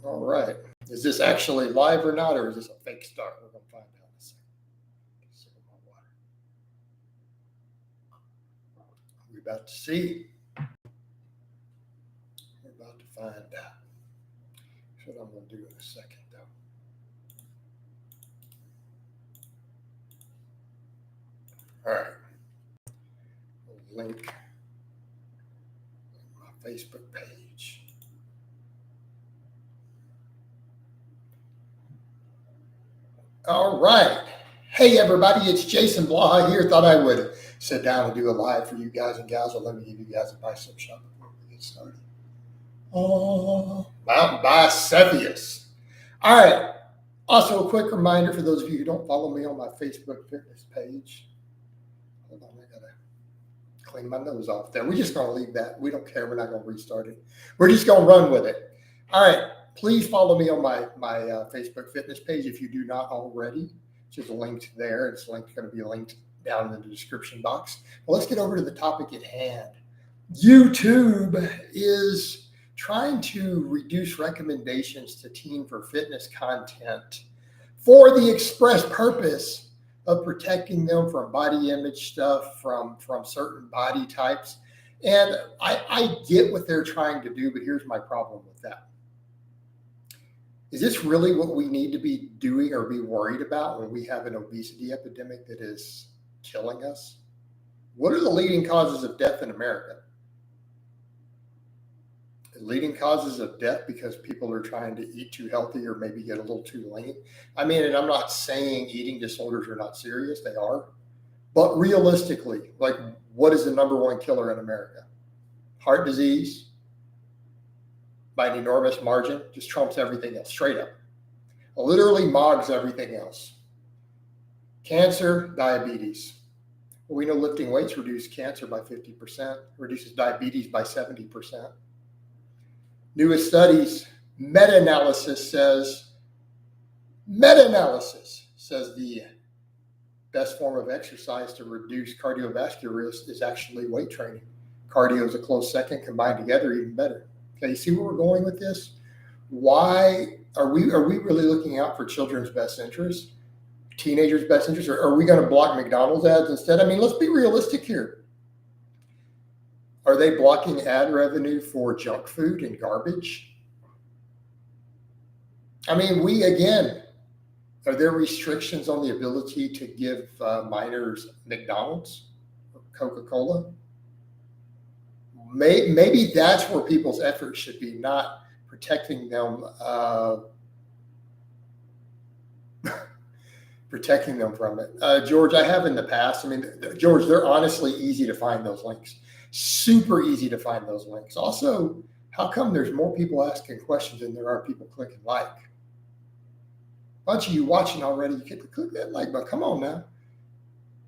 All right. Is this actually live or not, or is this a fake start? We're going to find out in a second. Sip of my water. We're about to see. We're about to find out. That's what I'm going to do in a second, though. All right. Link my Facebook page. All right. Hey, everybody. It's Jason Blaha here. Thought I would sit down and do a live for you guys and gals. Well, let me give you guys a bicep shot before we get started. Mountain Biceps. All right. Also, a quick reminder for those of you who don't follow me on my Facebook fitness page. Hold on, I got to clean my nose off there. We're just going to leave that. We don't care. We're not going to restart it. We're just going to run with it. All right. Please follow me on my Facebook fitness page if you do not already. It's just linked there. It's going to be linked down in the description box. Well, let's get over to the topic at hand. YouTube is trying to reduce recommendations to teen for fitness content for the express purpose of protecting them from body image stuff, from certain body types. And I get what they're trying to do, but here's my problem with that. Is this really what we need to be doing or be worried about when we have an obesity epidemic that is killing us? What are the leading causes of death in America? The leading causes of death because people are trying to eat too healthy or maybe get a little too lean. I mean, and I'm not saying eating disorders are not serious. They are. But realistically, like, what is the number one killer in America? Heart disease, by an enormous margin, just trumps everything else, straight up. Literally mogs everything else. Cancer, diabetes. Well, we know lifting weights reduces cancer by 50%, reduces diabetes by 70%. Newest studies, meta-analysis says the best form of exercise to reduce cardiovascular risk is actually weight training. Cardio is a close second, combined together, even better. Okay, you see where we're going with this? Why are we really looking out for children's best interests, teenagers' best interests, or are we going to block McDonald's ads instead? I mean, let's be realistic here. Are they blocking ad revenue for junk food and garbage? I mean, are there restrictions on the ability to give minors McDonald's or Coca-Cola? Maybe that's where people's efforts should be, not protecting them from it. George, I have in the past. I mean, George, they're honestly easy to find those links. Super easy to find those links. Also, how come there's more people asking questions than there are people clicking like? A bunch of you watching already, you get to click that like button. Come on now.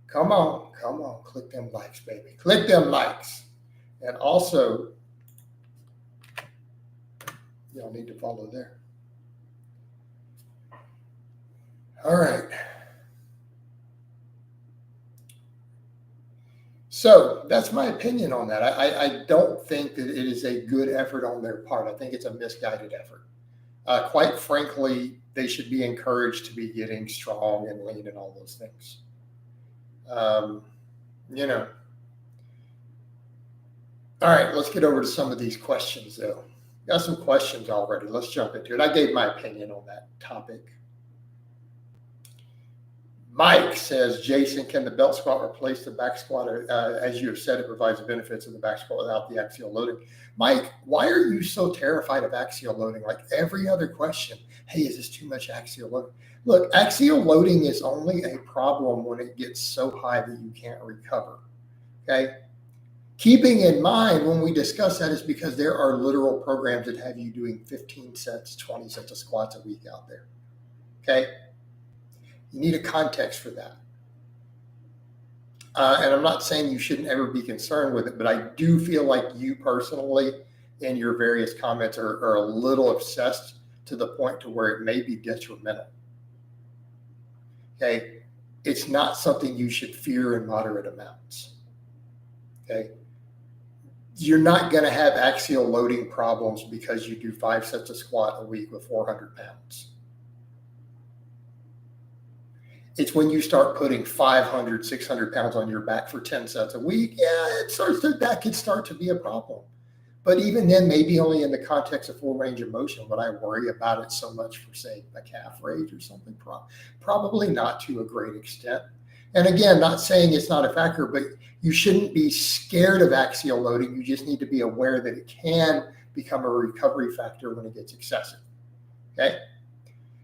Come on. Click them likes, baby. Click them likes. And also, y'all need to follow there. All right. So that's my opinion on that. I don't think that it is a good effort on their part. I think it's a misguided effort. Quite frankly, they should be encouraged to be getting strong and lean and all those things. All right, let's get over to some of these questions, though. Got some questions already. Let's jump into it. I gave my opinion on that topic. Mike says, Jason, can the belt squat replace the back squat? As you have said, it provides the benefits of the back squat without the axial loading. Mike, why are you so terrified of axial loading? Like every other question, hey, is this too much axial loading? Look, axial loading is only a problem when it gets so high that you can't recover, okay? Keeping in mind when we discuss that is because there are literal programs that have you doing 15 sets, 20 sets of squats a week out there, okay? You need a context for that. And I'm not saying you shouldn't ever be concerned with it, but I do feel like you personally in your various comments are a little obsessed to the point to where it may be detrimental. Okay. It's not something you should fear in moderate amounts. Okay. you're not going to have axial loading problems because you do 5 sets of squat a week with 400 pounds. It's when you start putting 500, 600 pounds on your back for 10 sets a week, that could start to be a problem. But even then, maybe only in the context of full range of motion. Would I worry about it so much for, say, a calf raise or something? Probably not to a great extent. And again, not saying it's not a factor, but you shouldn't be scared of axial loading. You just need to be aware that it can become a recovery factor when it gets excessive. Okay?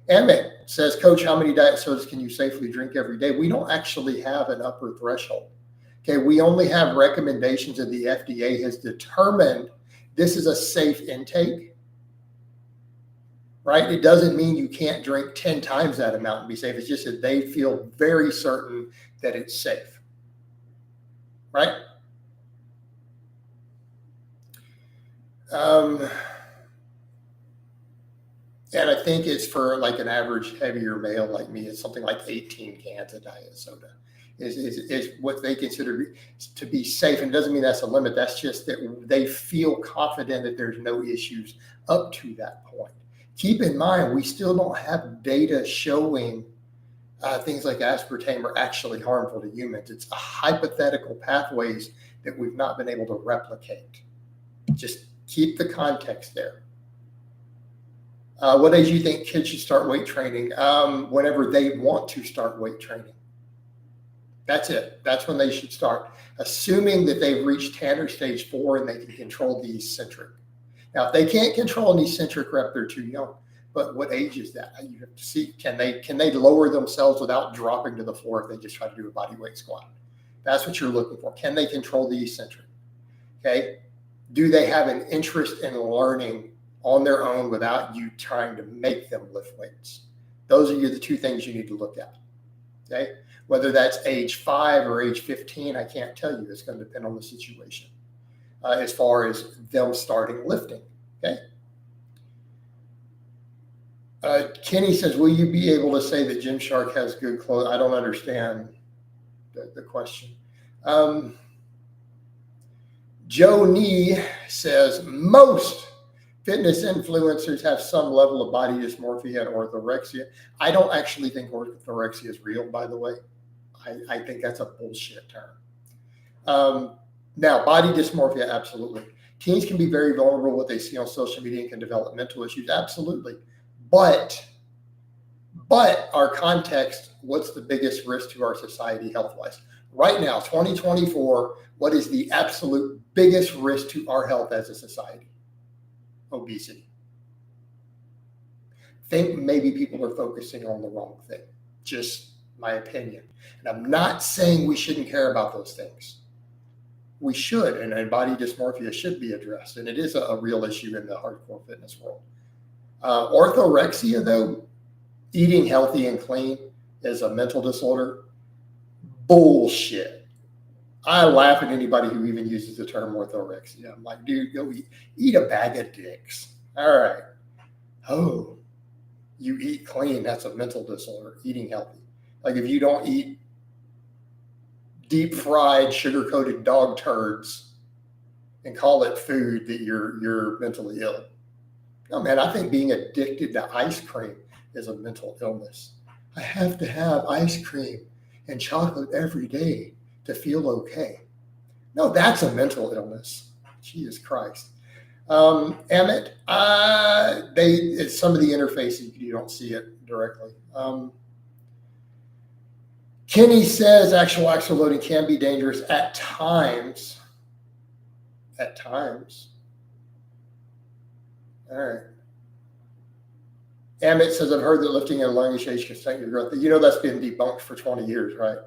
Emmett says, Coach, how many diet sodas can you safely drink every day? We don't actually have an upper threshold. Okay, we only have recommendations that the FDA has determined this is a safe intake, right? It doesn't mean you can't drink 10 times that amount and be safe. It's just that they feel very certain that it's safe, right? And I think it's for like an average heavier male like me, it's something like 18 cans of diet soda is what they consider to be safe. And it doesn't mean that's a limit. That's just that they feel confident that there's no issues up to that point. Keep in mind, we still don't have data showing things like aspartame are actually harmful to humans. It's a hypothetical pathways that we've not been able to replicate. Just keep the context there. What age do you think kids should start weight training? Whenever they want to start weight training. That's it. That's when they should start, assuming that they've reached Tanner stage 4 and they can control the eccentric. Now, if they can't control an eccentric rep, they're too young. But what age is that? You have to see, can they lower themselves without dropping to the floor if they just try to do a body weight squat? That's what you're looking for. Can they control the eccentric? Okay. Do they have an interest in learning on their own without you trying to make them lift weights? Those are the two things you need to look at. Okay. Whether that's age 5 or age 15, I can't tell you. It's going to depend on the situation as far as them starting lifting. Okay. Kenny says, will you be able to say that Gymshark has good clothes? I don't understand the question. Joe Nee says, most fitness influencers have some level of body dysmorphia and orthorexia. I don't actually think orthorexia is real, by the way. I think that's a bullshit term. Now, body dysmorphia, absolutely. Teens can be very vulnerable to what they see on social media and can develop mental issues, absolutely. But our context, what's the biggest risk to our society health-wise? Right now, 2024, what is the absolute biggest risk to our health as a society? Obesity. Think maybe people are focusing on the wrong thing. Just my opinion. And I'm not saying we shouldn't care about those things. We should, and body dysmorphia should be addressed. And it is a real issue in the hardcore fitness world. Orthorexia, though, eating healthy and clean is a mental disorder. Bullshit. I laugh at anybody who even uses the term orthorexia. I'm like, dude, go eat a bag of dicks. All right. Oh, you eat clean. That's a mental disorder, eating healthy. Like if you don't eat deep fried, sugar-coated dog turds and call it food, that you're mentally ill. No, man, I think being addicted to ice cream is a mental illness. I have to have ice cream and chocolate every day to feel okay. No, that's a mental illness. Jesus Christ. Emmett, it's some of the interfaces, you don't see it directly. Kenny says actual loading can be dangerous at times. At times. All right. Emmett says, I've heard that lifting at a youngish age can stunt your growth. You know that's been debunked for 20 years, right?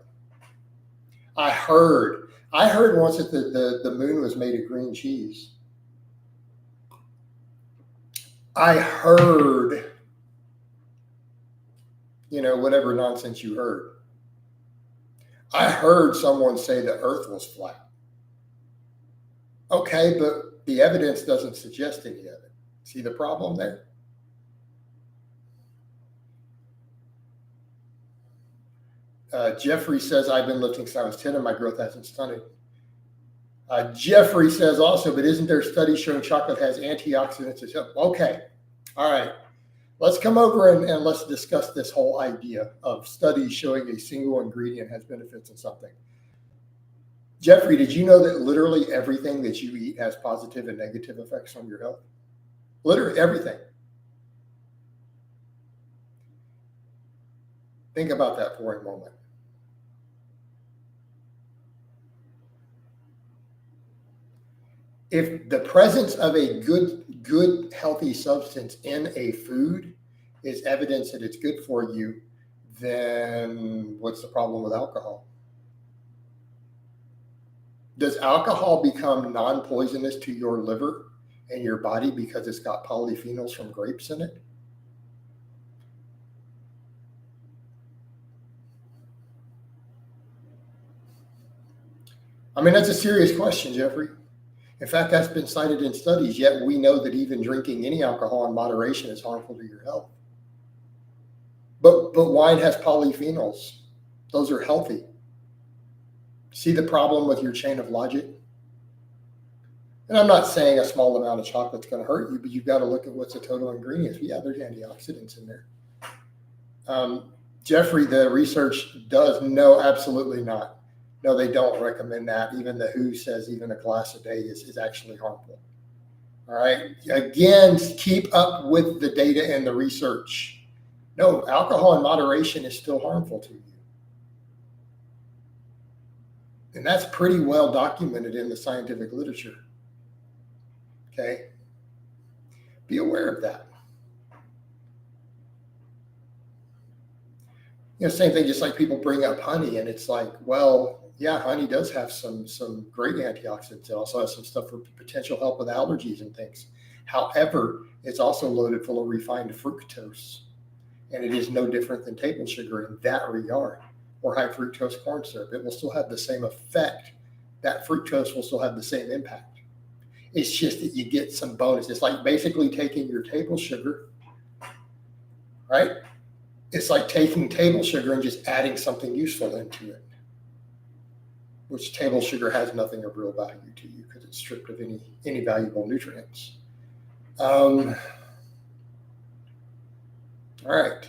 I heard once that the moon was made of green cheese. I heard, whatever nonsense you heard. I heard someone say the earth was flat. Okay, but the evidence doesn't suggest any of it. See the problem there? Jeffrey says, I've been lifting since I was 10 and my growth hasn't stunted. Jeffrey says also, but isn't there studies showing chocolate has antioxidants? Okay. All right. Let's come over and let's discuss this whole idea of studies showing a single ingredient has benefits in something. Jeffrey, did you know that literally everything that you eat has positive and negative effects on your health? Literally everything. Think about that for a moment. If the presence of a good, healthy substance in a food is evidence that it's good for you, then what's the problem with alcohol? Does alcohol become non-poisonous to your liver and your body because it's got polyphenols from grapes in it? I mean, that's a serious question, Jeffrey. In fact, that's been cited in studies, yet we know that even drinking any alcohol in moderation is harmful to your health. But wine has polyphenols. Those are healthy. See the problem with your chain of logic? And I'm not saying a small amount of chocolate's going to hurt you, but you've got to look at what's the total ingredients. Yeah, there's antioxidants in there. Jeffrey, the research does, no, absolutely not. No, they don't recommend that. Even the WHO says even a glass a day is actually harmful. All right. Again, keep up with the data and the research. No, alcohol in moderation is still harmful to you. And that's pretty well documented in the scientific literature. Okay. Be aware of that. Same thing, just like people bring up honey, and it's like, well, yeah, honey does have some great antioxidants. It also has some stuff for potential help with allergies and things. However, it's also loaded full of refined fructose, and it is no different than table sugar in that regard, or high fructose corn syrup. It will still have the same effect. That fructose will still have the same impact. It's just that you get some bonus. It's like basically taking your table sugar, right? It's like taking table sugar and just adding something useful into it, which table sugar has nothing of real value to you because it's stripped of any valuable nutrients. All right.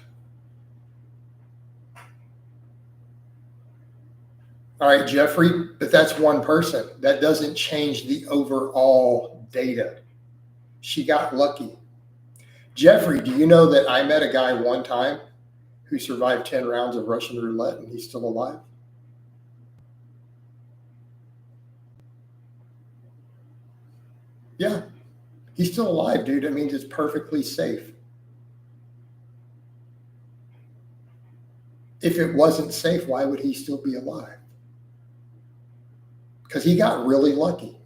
All right, Jeffrey, but that's one person. That doesn't change the overall data. She got lucky. Jeffrey, do you know that I met a guy one time who survived 10 rounds of Russian roulette and he's still alive? Yeah, he's still alive, dude. That means it's perfectly safe. If it wasn't safe, why would he still be alive? Because he got really lucky.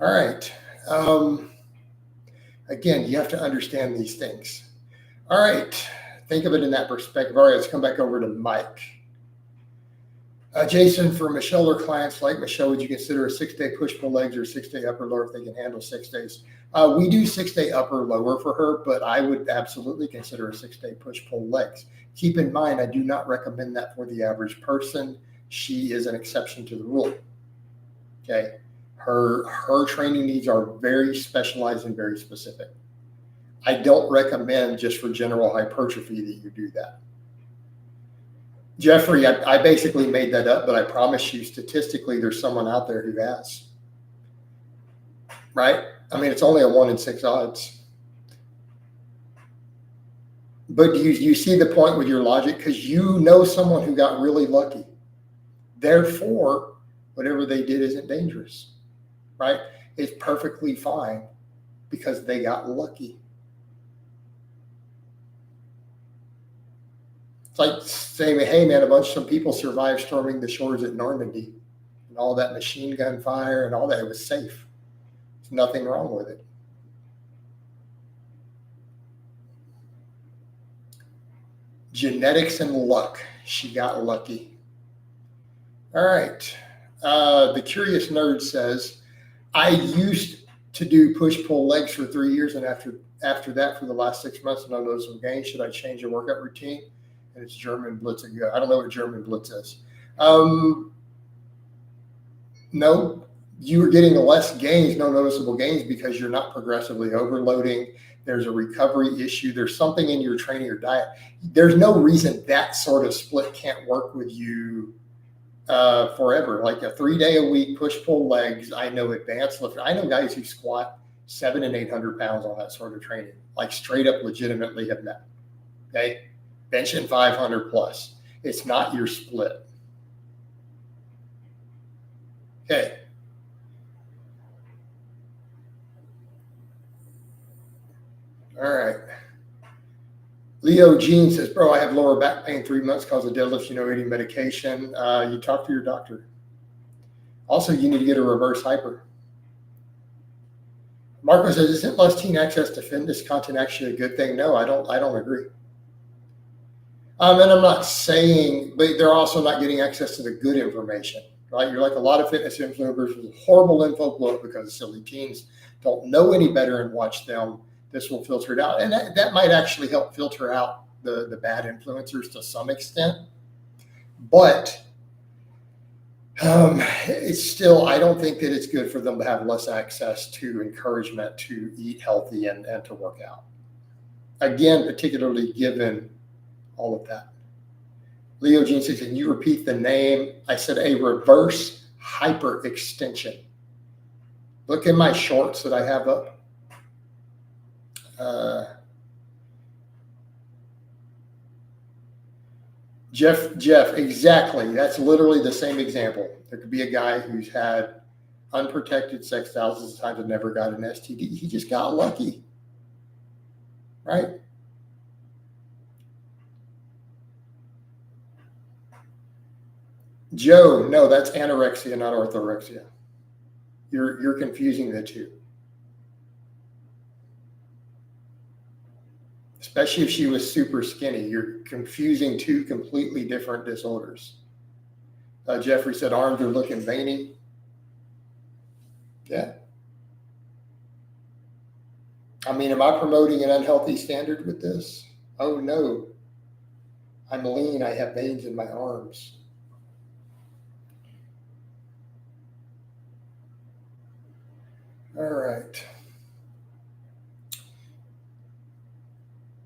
All right. Again, you have to understand these things. All right. Think of it in that perspective. All right, let's come back over to Mike. Jason, for Michelle or clients like Michelle, would you consider a 6-day push-pull legs or 6-day upper lower if they can handle 6 days? We do 6-day upper lower for her, but I would absolutely consider a 6-day push-pull legs. Keep in mind, I do not recommend that for the average person. She is an exception to the rule. Okay. Her training needs are very specialized and very specific. I don't recommend just for general hypertrophy that you do that. Jeffrey, I basically made that up, but I promise you statistically there's someone out there who has. Right? I mean, it's only a 1 in 6 odds. But you see the point with your logic, because you know someone who got really lucky. Therefore, whatever they did isn't dangerous. Right? It's perfectly fine because they got lucky. It's like saying, hey, man, some people survived storming the shores at Normandy and all that machine gun fire and all that. It was safe. There's nothing wrong with it. Genetics and luck. She got lucky. All right. The Curious Nerd says, I used to do push-pull legs for 3 years, and after that, for the last 6 months, no noticeable gain. Should I change the workout routine? And it's German Blitz. I don't know what German Blitz is. No, you are getting less gains, no noticeable gains, because you're not progressively overloading. There's a recovery issue. There's something in your training or diet. There's no reason that sort of split can't work with you forever. Like a 3-day-a-week push-pull legs. I know advanced lift. I know guys who squat 700 and 800 pounds on that sort of training, like straight up legitimately have met. Okay. Benching 500 plus. It's not your split. Okay. All right. Leo Jean says, bro, I have lower back pain 3 months because of deadlifts. You know, any medication? You talk to your doctor. Also, you need to get a reverse hyper. Marco says, isn't less teen access to fitness content actually a good thing? No, I don't agree. And I'm not saying, but they're also not getting access to the good information, right? You're like a lot of fitness influencers with horrible info bloat because silly teens don't know any better and watch them. This will filter it out. And that might actually help filter out the bad influencers to some extent. But it's still, I don't think that it's good for them to have less access to encouragement to eat healthy and to work out. Again, particularly given all of that. Leo Jean says, can you repeat the name? I said a reverse hyperextension. Look in my shorts that I have up. Jeff, exactly. That's literally the same example. There could be a guy who's had unprotected sex thousands of times and never got an STD. He just got lucky, right? Joe, no, that's anorexia, not orthorexia. You're confusing the two. Especially if she was super skinny. You're confusing two completely different disorders. Jeffrey said arms are looking veiny. Yeah. I mean, am I promoting an unhealthy standard with this? Oh, no. I'm lean. I have veins in my arms. All right.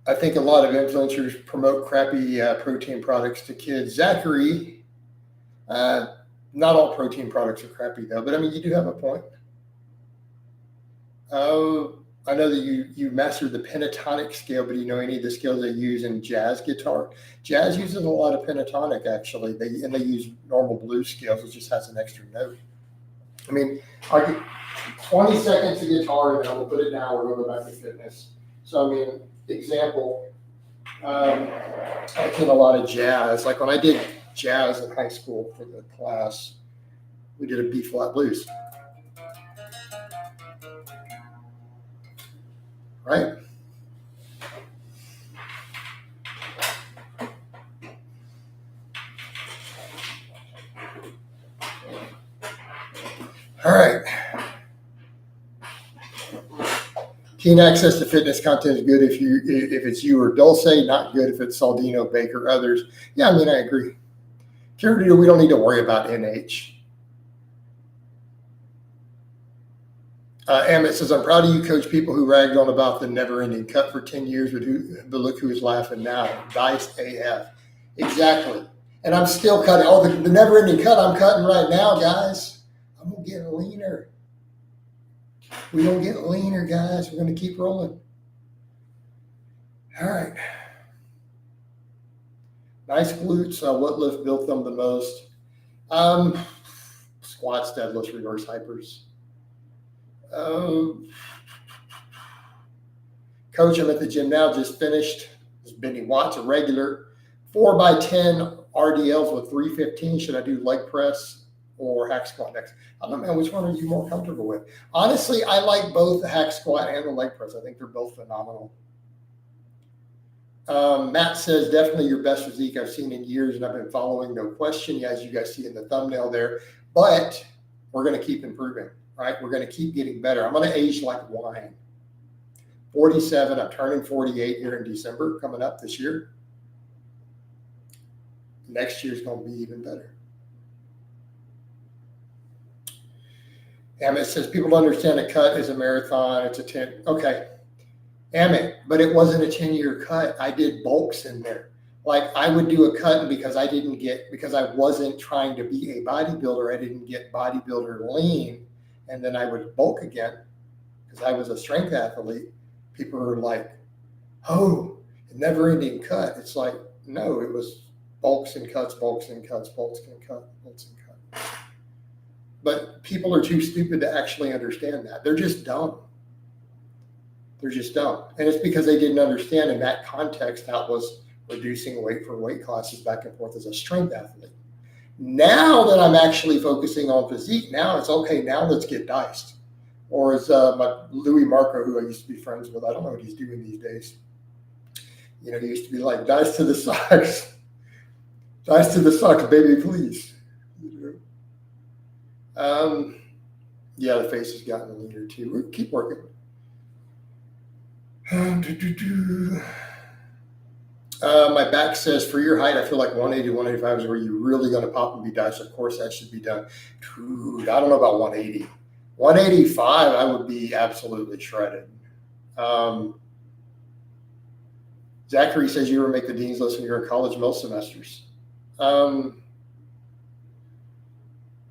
I think a lot of influencers promote crappy protein products to kids. Zachary, not all protein products are crappy, though. But, I mean, you do have a point. Oh, I know that you mastered the pentatonic scale, but do you know any of the scales they use in jazz guitar? Jazz uses a lot of pentatonic, actually. They use normal blues scales. It just has an extra note. I mean, I get 20 seconds of guitar, and then we'll put it down. We're going back to fitness. So, I mean, example, I did a lot of jazz. Like when I did jazz in high school for the class, we did a B-flat blues. Right? All right. Teen access to fitness content is good if it's you or Dulce, not good if it's Saldino, Baker, others. Yeah, I mean, I agree. Curator, we don't need to worry about NH. Amit says, I'm proud of you, coach, people who ragged on about the never-ending cut for 10 years, but look who is laughing now. Diced AF. Exactly. And I'm still cutting. Oh, the never-ending cut I'm cutting right now, guys. I'm going to get leaner. We don't get leaner, guys. We're going to keep rolling. All right. Nice glutes. What lift built them the most? Squats, deadlifts, reverse hypers. Coach, I'm at the gym now. Just finished. This is Benny Watts, a regular. 4x10 RDLs with 315. Should I do leg press or hack squat next? I don't know, man. Which one are you more comfortable with? Honestly, I like both the hack squat and the leg press. I think they're both phenomenal. Matt says, definitely your best physique I've seen in years, and I've been following, no question, as you guys see in the thumbnail there. But we're going to keep improving, right? We're going to keep getting better. I'm going to age like wine. 47. I'm turning 48 here in December, coming up this year. Next year's going to be even better. Amit says people don't understand a cut is a marathon. It's a 10. Okay. Amit, but it wasn't a 10-year cut. I did bulks in there. Like I would do a cut, and because I wasn't trying to be a bodybuilder, I didn't get bodybuilder lean. And then I would bulk again because I was a strength athlete. People were like, oh, a never ending cut. It's like, no, it was bulks and cuts, bulks and cuts, bulks and cuts, bulks and cuts. But people are too stupid to actually understand that. They're just dumb. They're just dumb. And it's because they didn't understand in that context that was reducing weight for weight classes back and forth as a strength athlete. Now that I'm actually focusing on physique, now it's okay, now let's get diced. Or as my Louis Marco, who I used to be friends with, I don't know what he's doing these days. He used to be like, dice to the socks. Dice to the socks, baby, please. Yeah, the face has gotten leaner too. We'll keep working. My back says, for your height, I feel like 180, 185 is where you're really going to pop and be diced. Of course, that should be done. Dude, I don't know about 180. 185, I would be absolutely shredded. Zachary says you ever make the dean's list when you're in college most semesters.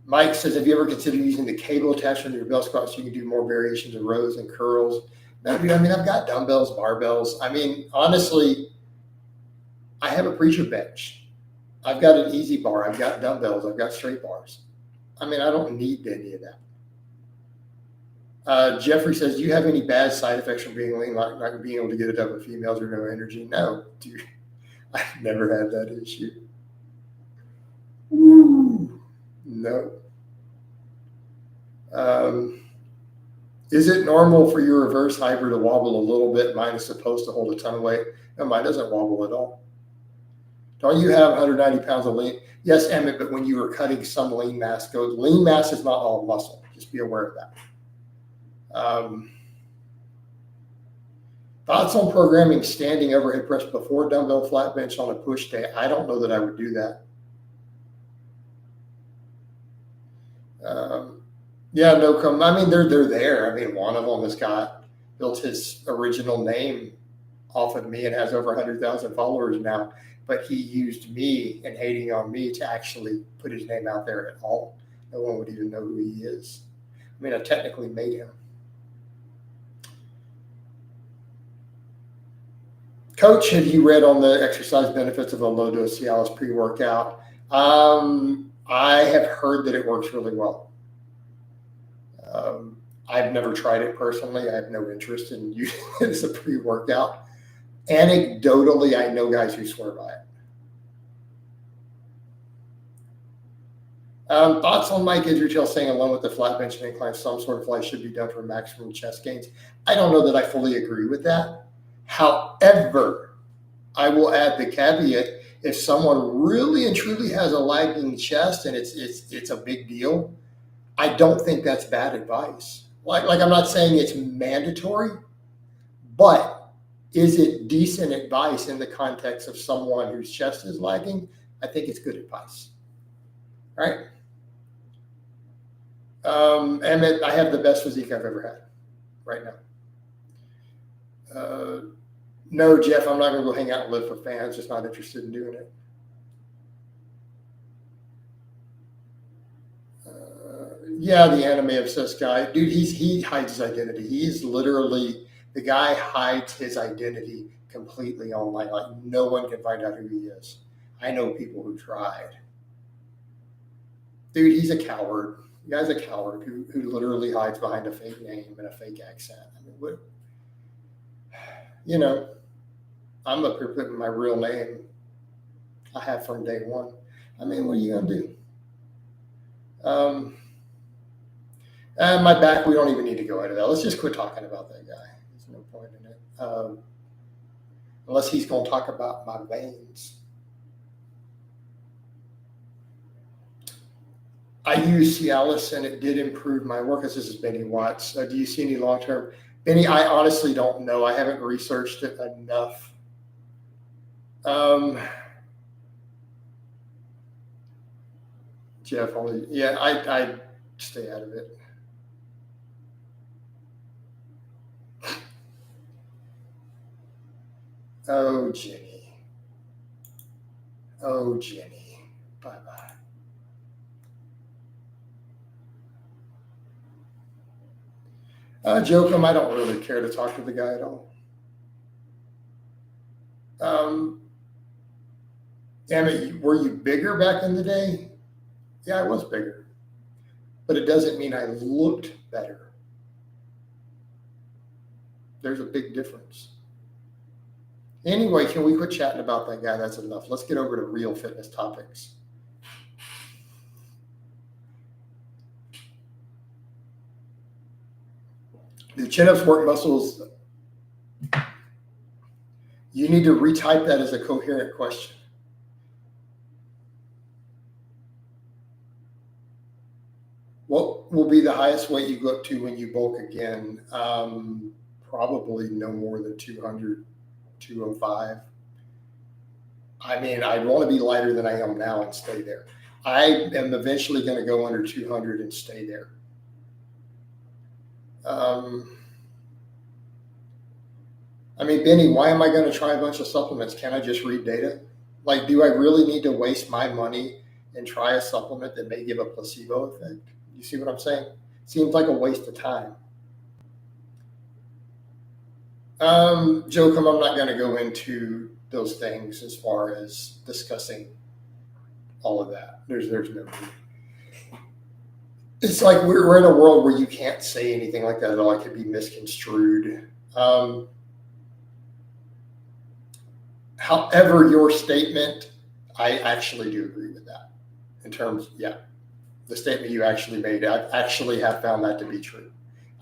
Mike says, have you ever considered using the cable attachment to your bell squat so you can do more variations of rows and curls? No, dude, I've got dumbbells, barbells. Honestly, I have a preacher bench. I've got an easy bar. I've got dumbbells. I've got straight bars. I don't need any of that. Jeffrey says, do you have any bad side effects from being lean, like not being able to get it up with females or no energy? No, dude, I've never had that issue. Woo. No. Is it normal for your reverse hybrid to wobble a little bit? Mine is supposed to hold a ton of weight. No, mine doesn't wobble at all. Don't you have 190 pounds of lean? Yes, Emmett, but when you were cutting some lean mass, lean mass is not all muscle. Just be aware of that. Thoughts on programming standing overhead press before dumbbell flat bench on a push day? I don't know that I would do that. Yeah, no comment. They're there. One of them has built his original name off of me and has over 100,000 followers now. But he used me and hating on me to actually put his name out there at all. No one would even know who he is. I technically made him. Coach, have you read on the exercise benefits of a low-dose Cialis pre-workout? I have heard that it works really well. I've never tried it personally. I have no interest in using it as a pre-workout. Anecdotally, I know guys who swear by it. Thoughts on Mike Israel saying along with the flat bench and incline, some sort of flight should be done for maximum chest gains? I don't know that I fully agree with that. However, I will add the caveat, if someone really and truly has a lagging chest and it's a big deal, I don't think that's bad advice. Like I'm not saying it's mandatory, but is it decent advice in the context of someone whose chest is lagging? I think it's good advice. All right. Emmett, I have the best physique I've ever had right now. No, Jeff, I'm not going to go hang out and live for fans. Just not interested in doing it. Yeah, the anime obsessed guy. Dude, he hides his identity. He's literally, the guy hides his identity completely online. Like no one can find out who he is. I know people who tried. Dude, he's a coward. The guy's a coward who literally hides behind a fake name and a fake accent. What? I'm up here putting my real name. I have from day one. What are you going to do? And my back, we don't even need to go into that. Let's just quit talking about that guy. There's no point in it. Unless he's going to talk about my veins. I use Cialis and it did improve my work. This is Benny Watts. Do you see any long-term? Benny, I honestly don't know. I haven't researched it enough. Jeff, I stay out of it. Oh, Jenny. Oh, Jenny. Bye-bye. Jokum, I don't really care to talk to the guy at all. Emmett, were you bigger back in the day? Yeah, I was bigger. But it doesn't mean I looked better. There's a big difference. Anyway, can we quit chatting about that guy? That's enough. Let's get over to real fitness topics. Do chin-ups work muscles? You need to retype that as a coherent question. What will be the highest weight you go up to when you bulk again? Probably no more than 200, 205. I mean, I'd want to be lighter than I am now and stay there. I am eventually going to go under 200 and stay there. I mean, Benny, why am I going to try a bunch of supplements? Can't I just read data? Like, do I really need to waste my money and try a supplement that may give a placebo effect? You see what I'm saying? Seems like a waste of time. Jokum, I'm not going to go into those things as far as discussing all of that. There's no need. It's like we're in a world where you can't say anything like that at all. It could be misconstrued. However, your statement, I actually do agree with that. In terms, the statement you actually made, I actually have found that to be true.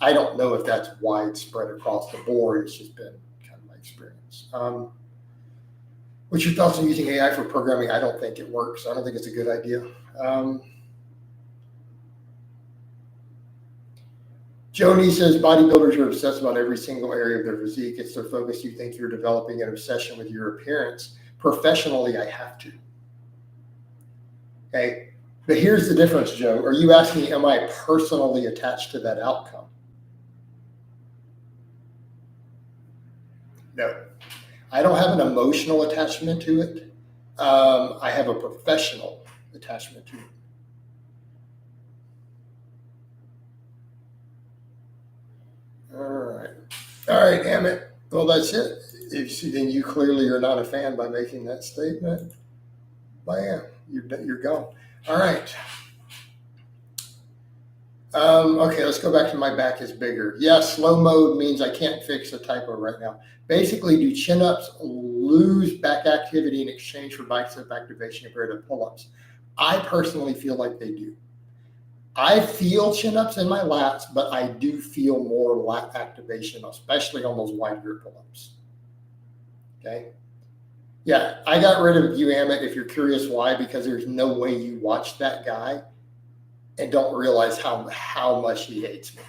I don't know if that's widespread across the board. It's just been kind of my experience. What's your thoughts on using AI for programming? I don't think it works. I don't think it's a good idea. Joni says bodybuilders are obsessed about every single area of their physique. It's their focus. You think you're developing an obsession with your appearance. Professionally, I have to. Okay. But here's the difference, Joe. Are you asking, am I personally attached to that outcome? No. I don't have an emotional attachment to it. I have a professional attachment to it. All right, Emmett. Well, that's it. Then you clearly are not a fan by making that statement. Bam, you're gone. All right. Okay, let's go back to my back is bigger. Yeah, slow mode means I can't fix a typo right now. Basically, do chin-ups lose back activity in exchange for bicep activation compared to pull-ups? I personally feel like they do. I feel chin-ups in my lats, but I do feel more lat activation, especially on those wide grip pull-ups. Okay. Yeah, I got rid of you, Amit, if you're curious why, because there's no way you watch that guy and don't realize how much he hates me.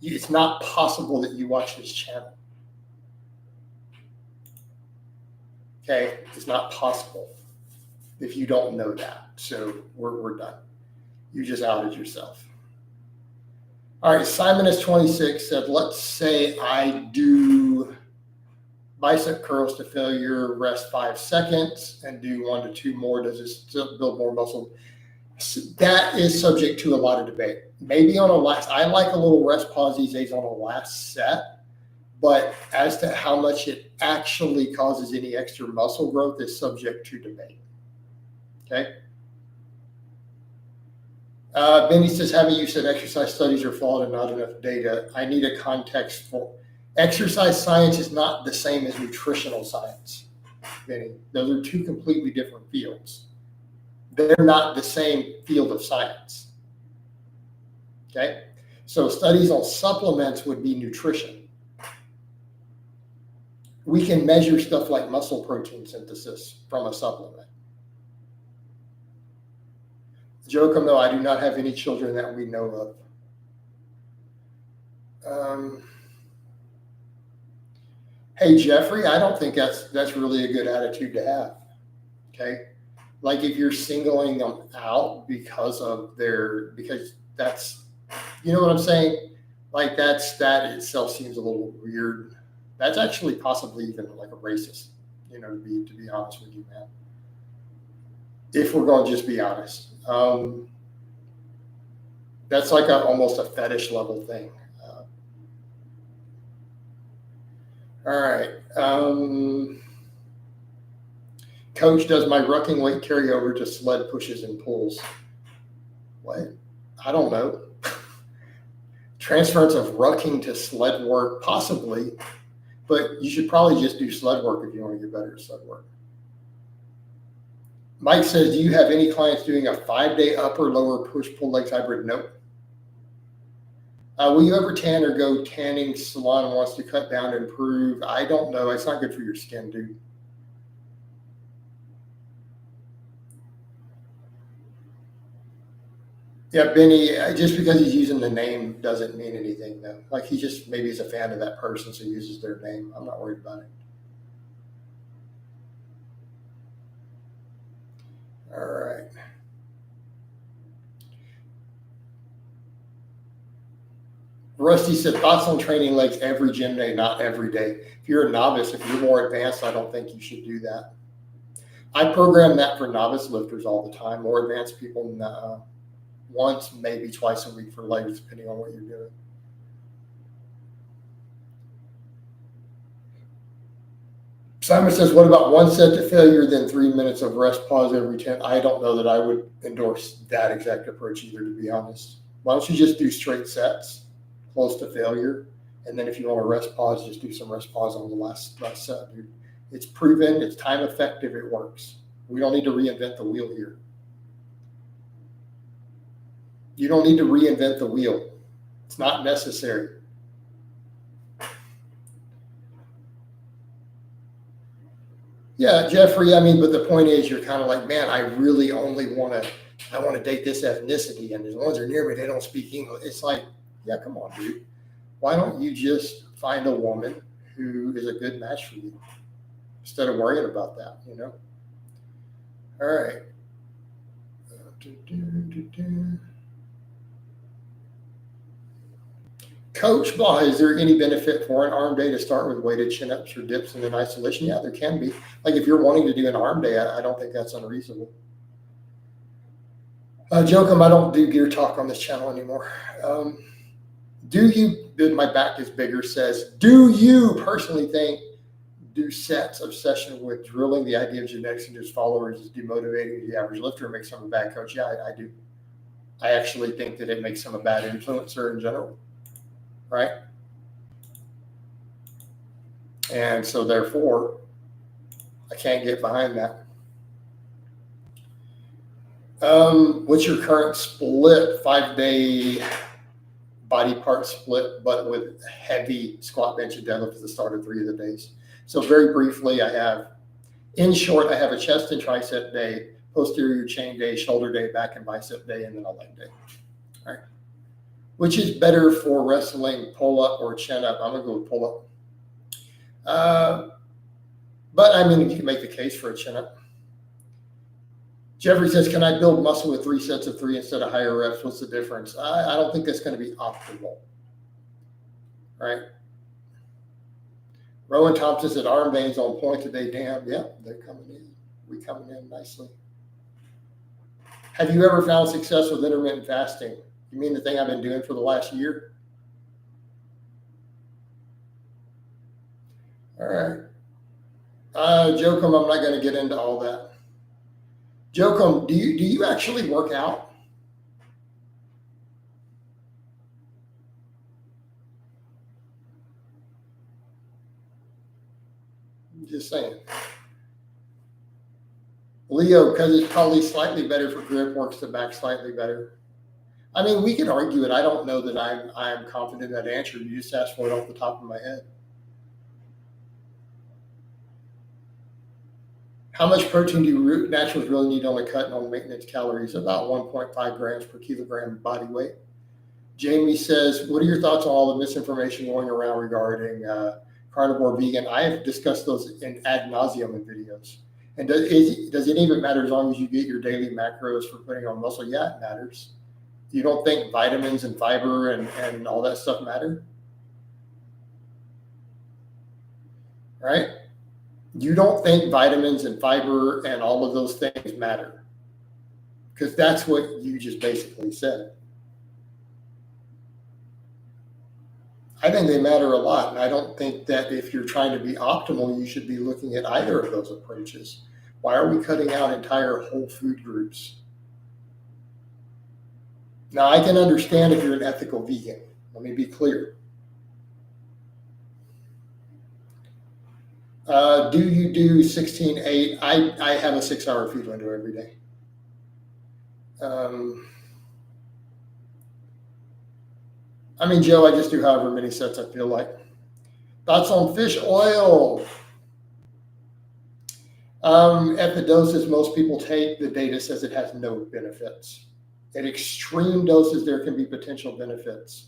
It's not possible that you watch his channel. Okay, it's not possible if you don't know that. So we're done. You just outed yourself. All right, Simon is 26 said, let's say I do bicep curls to failure, rest 5 seconds, and do 1 to 2 more. Does it still build more muscle? That is subject to a lot of debate. Maybe on a last, I like a little rest pause these days on a last set, but as to how much it actually causes any extra muscle growth is subject to debate. Okay. Benny says, haven't you said exercise studies are flawed and not enough data? I need a context for exercise science is not the same as nutritional science, Benny. Those are two completely different fields. They're not the same field of science. Okay? So studies on supplements would be nutrition. We can measure stuff like muscle protein synthesis from a supplement. Jokum, though, I do not have any children that we know of. Hey, Jeffrey, I don't think that's really a good attitude to have. Okay? Like if you're singling them out because that's, you know what I'm saying? Like that itself seems a little weird. That's actually possibly even like a racist, to be honest with you, man. If we're going to just be honest, that's like almost a fetish level thing. All right. Coach, does my rucking weight carry over to sled pushes and pulls? What? I don't know. Transference of rucking to sled work, possibly, but you should probably just do sled work if you want to get better at sled work. Mike says, do you have any clients doing a 5-day upper lower push pull legs hybrid? Nope. Will you ever tan or go tanning salon wants to cut down and improve? I don't know. It's not good for your skin, dude. Yeah, Benny, just because he's using the name doesn't mean anything, though. Like, he just maybe is a fan of that person, so he uses their name. I'm not worried about it. All right. Rusty said, thoughts on training legs every gym day, not every day. If you're a novice, if you're more advanced, I don't think you should do that. I program that for novice lifters all the time. More advanced people, once, maybe twice a week for legs, depending on what you're doing. Simon says, what about 1 set to failure, then 3 minutes of rest pause every 10? I don't know that I would endorse that exact approach either, to be honest. Why don't you just do straight sets, close to failure, and then if you want to rest pause, just do some rest pause on the last set, dude. It's proven, it's time effective, it works. We don't need to reinvent the wheel here. You don't need to reinvent the wheel. It's not necessary. Yeah, Jeffrey, but the point is you're kind of like, man, I really only want to date this ethnicity, and as long as they're near me, they don't speak English. It's like, yeah, come on, dude. Why don't you just find a woman who is a good match for you instead of worrying about that, All right. Coach Blaha, is there any benefit for an arm day to start with weighted chin-ups or dips and then isolation? Yeah, there can be. Like if you're wanting to do an arm day, I don't think that's unreasonable. Jokum, I don't do gear talk on this channel anymore. My back is bigger, says, do you personally think Doucette's obsession with drilling the idea of genetics into his followers is demotivating to the average lifter and makes him a bad coach? Yeah, I do. I actually think that it makes him a bad influencer in general. Right? And so therefore, I can't get behind that. What's your current split, 5-day body part split, but with heavy squat, bench, and deadlift at the start of 3 of the days? So very briefly, in short, I have a chest and tricep day, posterior chain day, shoulder day, back and bicep day, and then a leg day. All right. Which is better for wrestling, pull up or chin up? I'm going to go with pull up. But you can make the case for a chin up. Jeffrey says, can I build muscle with 3 sets of 3 instead of higher reps? What's the difference? I don't think that's going to be optimal. Right? Rowan Thompson said, arm veins on point today. Damn, yeah, they're coming in. We're coming in nicely. Have you ever found success with intermittent fasting? You mean the thing I've been doing for the last year? All right. Jokum, I'm not going to get into all that. Jokum, do you actually work out? Just saying. Leo, because it's probably slightly better for grip, works the back slightly better. We can argue it. I don't know that I'm confident in that answer. You just asked for it off the top of my head. How much protein do naturals really need on a cut and on maintenance calories? About 1.5 grams per kilogram body weight. Jamie says, what are your thoughts on all the misinformation going around regarding carnivore vegan? I have discussed those in ad nauseum in videos. And does it even matter as long as you get your daily macros for putting on muscle? Yeah, it matters. You don't think vitamins and fiber and all that stuff matter? right? You don't think vitamins and fiber and all of those things matter, because that's what you just basically said. I think they matter a lot, and I don't think that if you're trying to be optimal, you should be looking at either of those approaches. Why are we cutting out entire whole food groups? Now, I can understand if you're an ethical vegan. Let me be clear. Do you do 16/8? I have a 6-hour feed window every day. I mean, Joe, I just do however many sets I feel like. Thoughts on fish oil? At the doses most people take, the data says it has no benefits. At extreme doses, there can be potential benefits.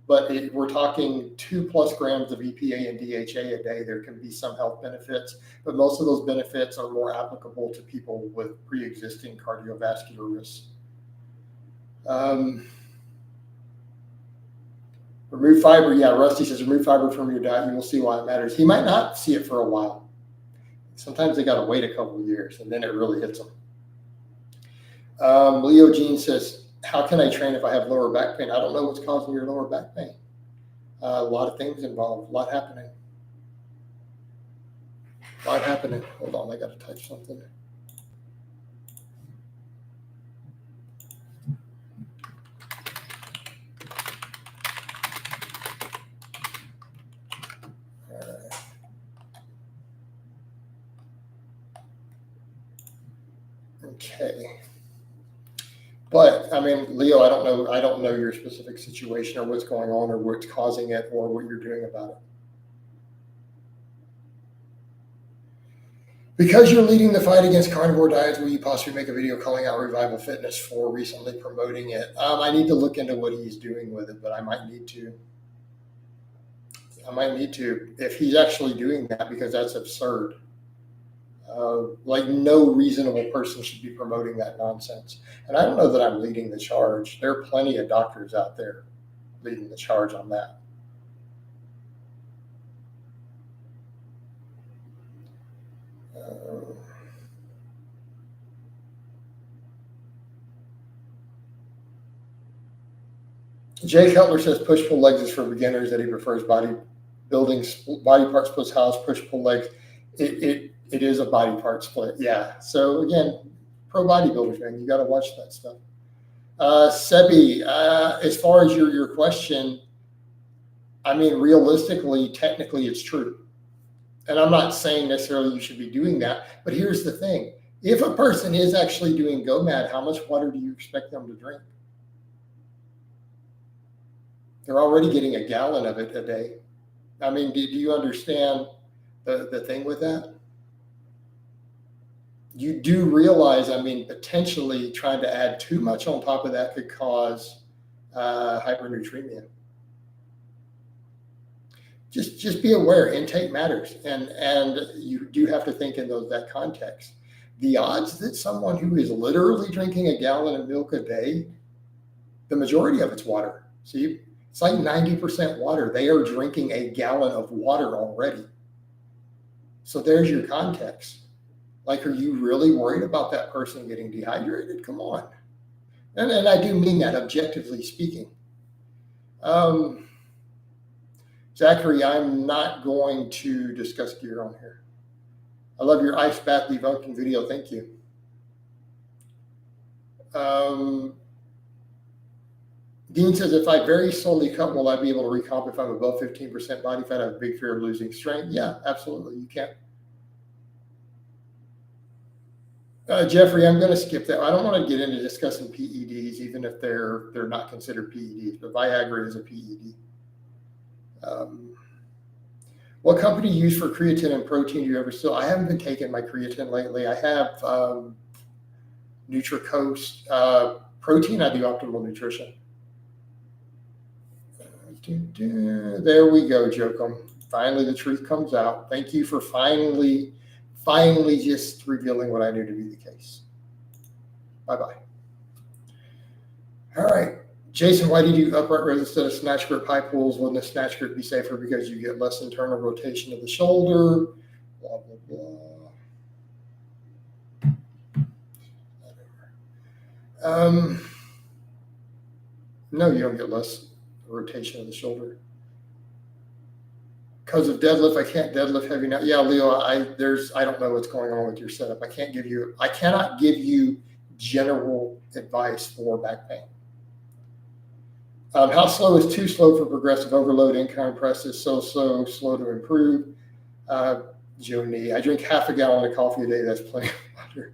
But we're talking 2+ grams of EPA and DHA a day. There can be some health benefits, but most of those benefits are more applicable to people with pre-existing cardiovascular risks. Remove fiber. Yeah, Rusty says remove fiber from your diet. You will see why it matters. He might not see it for a while. Sometimes they got to wait a couple of years, and then it really hits them. Leo Jean says, how can I train if I have lower back pain? I don't know what's causing your lower back pain. A lot of things involved, a lot happening. Hold on, I got to type something. Okay. But I mean, Leo, I don't know your specific situation or what's going on or what's causing it or what you're doing about it. Because you're leading the fight against carnivore diets, will you possibly make a video calling out Revival Fitness for recently promoting it? I need to look into what he's doing with it, but I might need to. If he's actually doing that, because that's absurd. Like no reasonable person should be promoting that nonsense. And I don't know that I'm leading the charge. There are plenty of doctors out there leading the charge on that. Jay Cutler says push-pull legs is for beginners, that he prefers bodybuilding, body part splits house, push-pull legs. It is a body part split, yeah. So again, pro bodybuilders, man, you got to watch that stuff. Sebi, as far as your question, I mean, realistically, technically, it's true. And I'm not saying necessarily you should be doing that, but here's the thing. If a person is actually doing GOMAD, how much water do you expect them to drink? They're already getting a gallon of it a day. I mean, do you understand the thing with that? You do realize, I mean, potentially trying to add too much on top of that could cause hypernatremia. Just be aware, intake matters, and you do have to think in that context. The odds that someone who is literally drinking a gallon of milk a day, the majority of it's water. See, it's like 90% water. They are drinking a gallon of water already. So there's your context. Like, are you really worried about that person getting dehydrated? Come on. And I do mean that objectively speaking. Zachary, I'm not going to discuss gear on here. I love your ice bath debunking video. Thank you. Dean says, if I very slowly cut, will I be able to recomp if I'm above 15% body fat? I have a big fear of losing strength. Yeah, absolutely. You can. Jeffrey, I'm going to skip that. I don't want to get into discussing PEDs, even if they're not considered PEDs, but Viagra is a PED. What company you use for creatine and protein do you ever still? I haven't been taking my creatine lately. I have NutriCoast. Protein, I do Optimal Nutrition. There we go, Jokum. Finally, the truth comes out. Thank you for finally just revealing what I knew to be the case. Bye-bye. All right. Jason, why do you do upright rows instead of snatch grip high pulls? Wouldn't the snatch grip be safer because you get less internal rotation of the shoulder? Blah, blah, blah. No, you don't get less rotation of the shoulder. Because of deadlift, I can't deadlift heavy now. Yeah, Leo, I don't know what's going on with your setup. I cannot give you general advice for back pain. How slow is too slow for progressive overload? Incline press is so slow to improve. Joni, I drink half a gallon of coffee a day. That's plenty of water.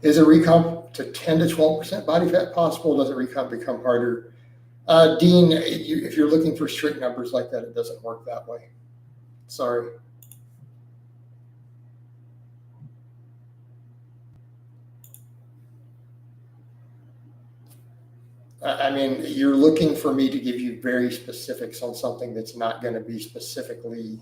Is a recomp to 10 to 12% body fat possible? Does a recomp become harder? Dean, if you're looking for strict numbers like that, it doesn't work that way. Sorry. I mean, you're looking for me to give you very specifics on something that's not going to be specifically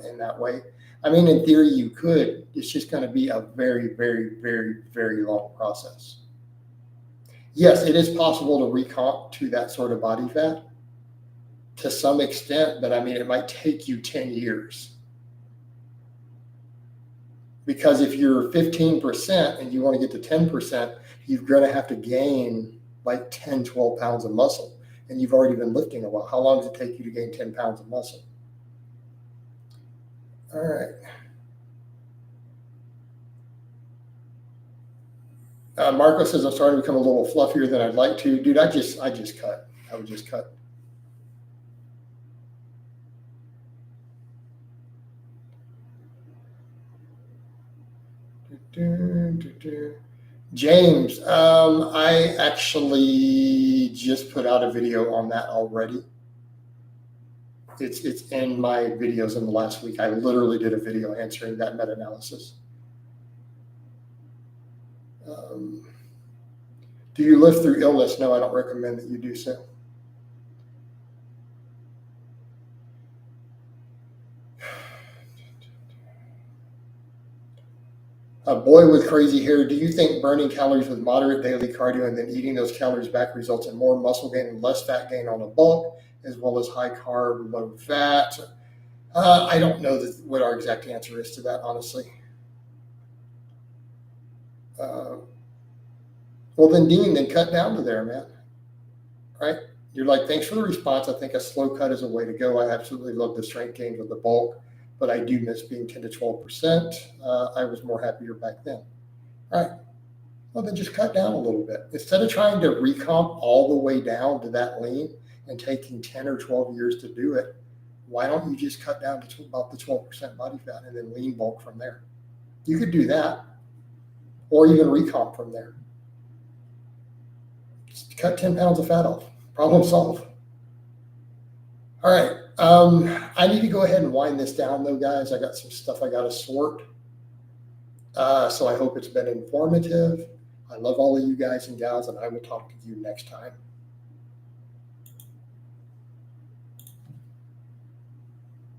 in that way. I mean, in theory, you could. It's just going to be a very, very, very, very long process. Yes, it is possible to recomp to that sort of body fat to some extent, but I mean, it might take you 10 years. Because if you're 15% and you want to get to 10%, you're going to have to gain like 10, 12 pounds of muscle. And you've already been lifting a while. How long does it take you to gain 10 pounds of muscle? All right. Marco says, I'm starting to become a little fluffier than I'd like to. Dude, I just cut. I would just cut. James, I actually just put out a video on that already. It's in my videos in the last week. I literally did a video answering that meta-analysis. Do you lift through illness? No, I don't recommend that you do so. A boy with crazy hair, do you think burning calories with moderate daily cardio and then eating those calories back results in more muscle gain and less fat gain on a bulk, as well as high carb, low fat? I don't know what our exact answer is to that, honestly. Well, then, Dean, then cut down to there, man. Right? You're like, thanks for the response. I think a slow cut is a way to go. I absolutely love the strength gains with the bulk, but I do miss being 10 to 12%. I was more happier back then. All right. Well, then just cut down a little bit. Instead of trying to recomp all the way down to that lean and taking 10 or 12 years to do it, why don't you just cut down to about the 12% body fat and then lean bulk from there? You could do that, or even recomp from there. Just cut 10 pounds of fat off. Problem solved. All right. I need to go ahead and wind this down, though, guys. I got some stuff I got to sort. So I hope it's been informative. I love all of you guys and gals, and I will talk to you next time.